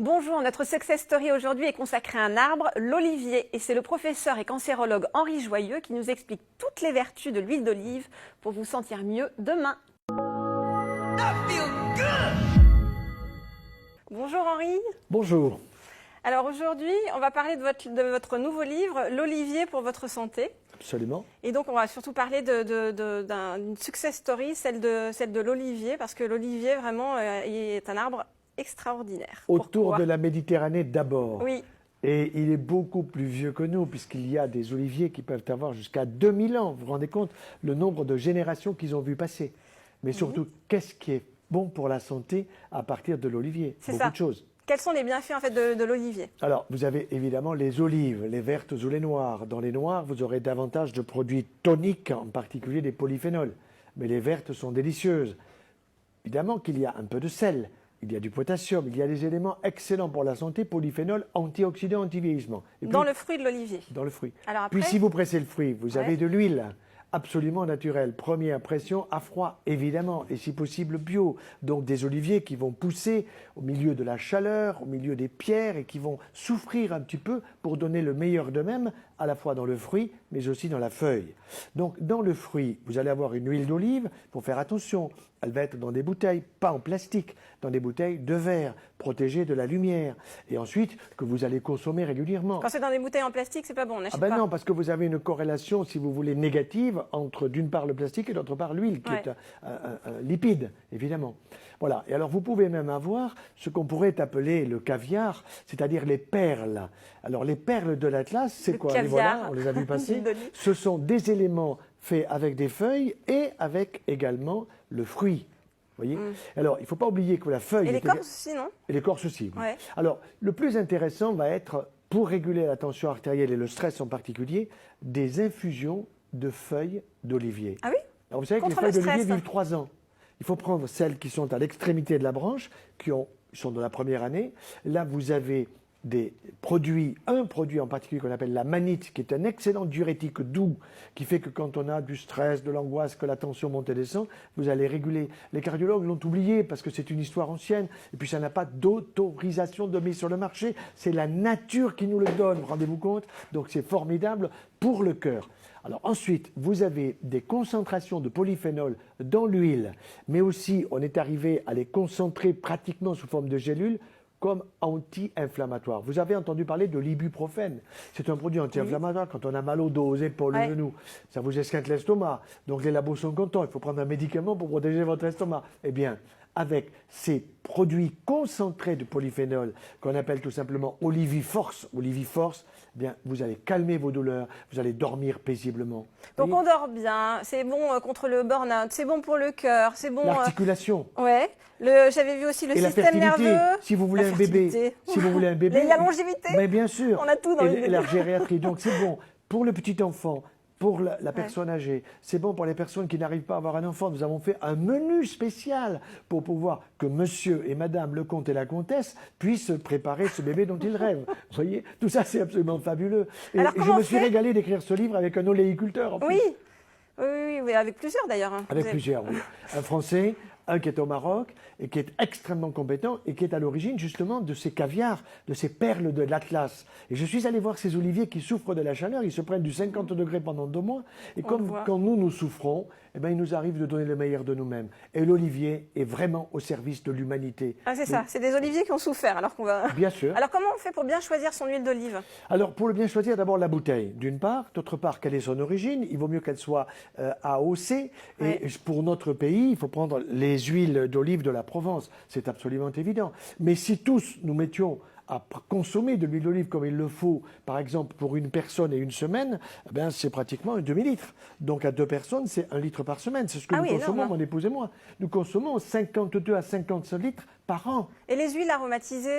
Bonjour, notre success story aujourd'hui est consacrée à un arbre, l'olivier, et c'est le professeur et cancérologue Henri Joyeux qui nous explique toutes les vertus de l'huile d'olive pour vous sentir mieux demain. Bonjour Henri. Bonjour. Alors aujourd'hui, on va parler de votre nouveau livre, L'olivier pour votre santé. Absolument. Et donc on va surtout parler d'une success story, celle de l'olivier, parce que l'olivier vraiment est un arbre extraordinaire. Autour Pourquoi? de la Méditerranée d'abord. Oui. Et il est beaucoup plus vieux que nous, puisqu'il y a des oliviers qui peuvent avoir jusqu'à 2000 ans. Vous vous rendez compte le nombre de générations qu'ils ont vu passer. Mais surtout, qu'est-ce qui est bon pour la santé à partir de l'olivier? Beaucoup de choses. Quels sont les bienfaits en fait de l'olivier? Alors, vous avez évidemment les olives, les vertes ou les noires. Dans les noires, vous aurez davantage de produits toniques, en particulier des polyphénols. Mais les vertes sont délicieuses. Évidemment qu'il y a un peu de sel. Il y a du potassium, il y a des éléments excellents pour la santé, polyphénols, antioxydants, anti-vieillissement. Dans le fruit de l'olivier. Dans le fruit. Alors après, puis si vous pressez le fruit, vous avez de l'huile absolument naturelle. Première pression à froid, évidemment, et si possible bio. Donc des oliviers qui vont pousser au milieu de la chaleur, au milieu des pierres, et qui vont souffrir un petit peu pour donner le meilleur d'eux-mêmes, à la fois dans le fruit, mais aussi dans la feuille. Donc dans le fruit, vous allez avoir une huile d'olive, il faut faire attention. Elle va être dans des bouteilles, pas en plastique, dans des bouteilles de verre, protégées de la lumière. Et ensuite, que vous allez consommer régulièrement. Quand c'est dans des bouteilles en plastique, c'est pas bon, on n'achète pas. pas. Non, parce que vous avez une corrélation, si vous voulez, négative entre d'une part le plastique et d'autre part l'huile, qui est un lipide, évidemment. Voilà. Et alors vous pouvez même avoir ce qu'on pourrait appeler le caviar, c'est-à-dire les perles. Alors les perles de l'Atlas, c'est quoi? Et voilà, on les a vu passer. Ce sont des éléments faits avec des feuilles et avec également le fruit. Voyez. Alors, il ne faut pas oublier que la feuille... Et l'écorce aussi, non? Et l'écorce aussi. Oui. Ouais. Alors, le plus intéressant va être, pour réguler la tension artérielle et le stress en particulier, des infusions de feuilles d'olivier. Ah oui? Alors, vous savez que les feuilles d'olivier vivent 3 ans. Il faut prendre celles qui sont à l'extrémité de la branche, qui sont de la première année. Là, vous avez un produit en particulier qu'on appelle la mannite, qui est un excellent diurétique doux, qui fait que quand on a du stress, de l'angoisse, que la tension monte et descend, vous allez réguler. Les cardiologues l'ont oublié parce que c'est une histoire ancienne, et puis ça n'a pas d'autorisation de mise sur le marché, c'est la nature qui nous le donne, rendez-vous compte? Donc c'est formidable pour le cœur. Alors ensuite, vous avez des concentrations de polyphénol dans l'huile, mais aussi on est arrivé à les concentrer pratiquement sous forme de gélules, comme anti-inflammatoire. Vous avez entendu parler de l'ibuprofène. C'est un produit anti-inflammatoire quand on a mal au dos, aux épaules, aux genoux. Ça vous esquinte l'estomac. Donc les labos sont contents. Il faut prendre un médicament pour protéger votre estomac. Eh bien, avec ces produits concentrés de polyphénol qu'on appelle tout simplement Oliviforce, eh bien, vous allez calmer vos douleurs, vous allez dormir paisiblement. Donc on dort bien, c'est bon contre le burn-out, c'est bon pour le cœur, c'est bon... L'articulation. Ouais. J'avais vu aussi le système nerveux. Si vous voulez un bébé. Si vous voulez un bébé. La longévité. Mais bien sûr. On a tout dans le bébé. Et la gériatrie. Donc c'est bon pour le petit enfant, pour la personne âgée. C'est bon pour les personnes qui n'arrivent pas à avoir un enfant. Nous avons fait un menu spécial pour pouvoir que monsieur et madame le comte et la comtesse puissent préparer ce bébé dont ils rêvent. Vous voyez, tout ça c'est absolument fabuleux. Et je me suis régalé d'écrire ce livre avec un oléiculteur en plus. Oui, avec plusieurs d'ailleurs. Avec plusieurs, oui. Un Français, un qui est au Maroc et qui est extrêmement compétent et qui est à l'origine justement de ces caviars, de ces perles de l'Atlas. Et je suis allé voir ces oliviers qui souffrent de la chaleur, ils se prennent du 50 degrés pendant 2 mois et comme quand nous souffrons, eh bien, il nous arrive de donner le meilleur de nous-mêmes. Et l'olivier est vraiment au service de l'humanité. Ah c'est ça, c'est des oliviers qui ont souffert alors qu'on va... Bien sûr. Alors comment on fait pour bien choisir son huile d'olive? Alors pour le bien choisir, d'abord la bouteille, d'une part. D'autre part, quelle est son origine? Il vaut mieux qu'elle soit AOC. Et pour notre pays, il faut prendre les huiles d'olive de la Provence. C'est absolument évident. Mais si tous nous mettions à consommer de l'huile d'olive comme il le faut, par exemple pour une personne et une semaine, eh bien, c'est pratiquement un demi-litre. Donc à 2 personnes, c'est 1 litre par semaine. C'est ce que nous consommons, mon épouse et moi. Nous consommons 52 à 55 litres par an. Et les huiles aromatisées,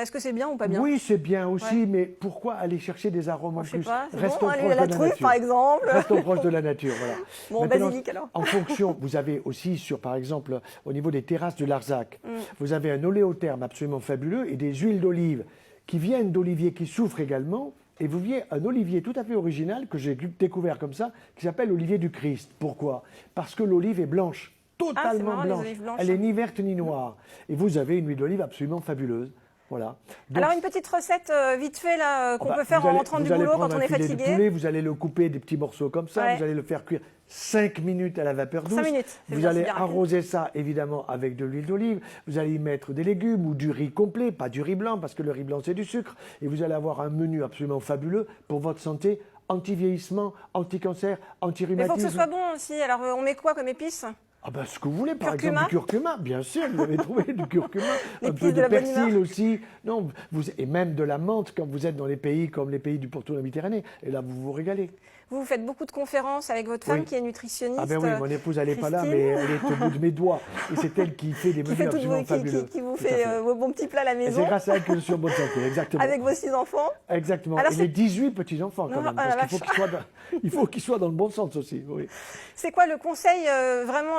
est-ce que c'est bien ou pas bien? Oui, c'est bien aussi, mais pourquoi aller chercher des arômes en plus? Restons proches de la truffe, par exemple. Restons proches de la nature, voilà. Bon, basilic alors. En fonction, vous avez aussi par exemple, au niveau des terrasses du Larzac, vous avez un oléotherme absolument fabuleux et des huiles d'olive qui viennent d'oliviers qui souffrent également. Et vous voyez un olivier tout à fait original que j'ai découvert comme ça, qui s'appelle l'olivier du Christ. Pourquoi? Parce que l'olive est blanche. Totalement blanche. Elle est ni verte ni noire. Et vous avez une huile d'olive absolument fabuleuse. Voilà. Donc, alors une petite recette vite fait là qu'on peut faire vous en allez- rentrant du vous allez boulot prendre quand on un est filet de fatigué. poulet, vous allez le couper des petits morceaux comme ça, Ouais. vous allez le faire cuire 5 minutes à la vapeur douce. 5 minutes, c'est Vous bien, allez c'est bien rapide. arroser ça évidemment avec de l'huile d'olive. Vous allez y mettre des légumes ou du riz complet, pas du riz blanc parce que le riz blanc c'est du sucre. Et vous allez avoir un menu absolument fabuleux pour votre santé, anti-vieillissement, anti-cancer, Mais il faut que anti-rhumatisme. ce soit bon aussi. Alors on met quoi comme épice? Ah ben, ce que vous voulez, par Curcuma. exemple, du curcuma, bien sûr, vous avez trouvé du curcuma, un L'épice peu de de la bonne persil humeur. aussi, non, et même de la menthe quand vous êtes dans les pays comme les pays du pourtour de la Méditerranée, et là vous vous régalez. Vous faites beaucoup de conférences avec votre femme Oui. qui est nutritionniste. Ah ben oui, mon épouse elle n'est pas là, Christine. mais elle est au bout de mes doigts, et c'est elle qui fait des qui menus fait absolument fabuleux. qui vous Tout à fait vos bons petits plats à la Et maison c'est grâce à elle que je suis en bonne santé, exactement. avec vos 6 enfants. Exactement, Alors et c'est- les 18 petits-enfants quand Non, même, oh la parce qu'il faut vache. qu'ils soient il faut qu'ils soient dans le bon sens aussi, oui. C'est quoi le conseil, vraiment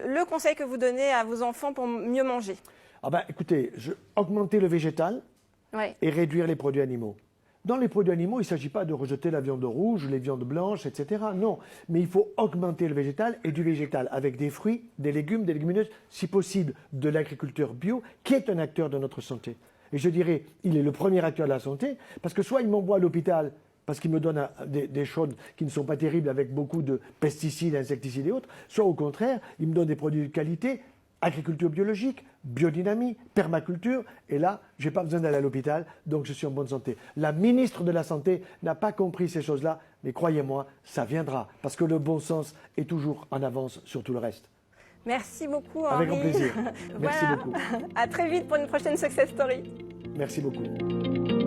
le conseil que vous donnez à vos enfants pour mieux manger? Ah ben écoutez, augmenter le végétal, Ouais. et réduire les produits animaux. Dans les produits animaux, il ne s'agit pas de rejeter la viande rouge, les viandes blanches, etc. Non, mais il faut augmenter le végétal et du végétal avec des fruits, des légumes, des légumineuses, si possible de l'agriculteur bio, qui est un acteur de notre santé. Et je dirais, il est le premier acteur de la santé, parce que soit il m'envoie à l'hôpital, parce qu'il me donne des choses qui ne sont pas terribles avec beaucoup de pesticides, insecticides et autres, soit au contraire, il me donne des produits de qualité, agriculture biologique, biodynamie, permaculture, et là, je n'ai pas besoin d'aller à l'hôpital, donc je suis en bonne santé. La ministre de la Santé n'a pas compris ces choses-là, mais croyez-moi, ça viendra, parce que le bon sens est toujours en avance sur tout le reste. Merci beaucoup, Henri. Avec grand plaisir. Merci Voilà. beaucoup. À très vite pour une prochaine Success Story. Merci beaucoup.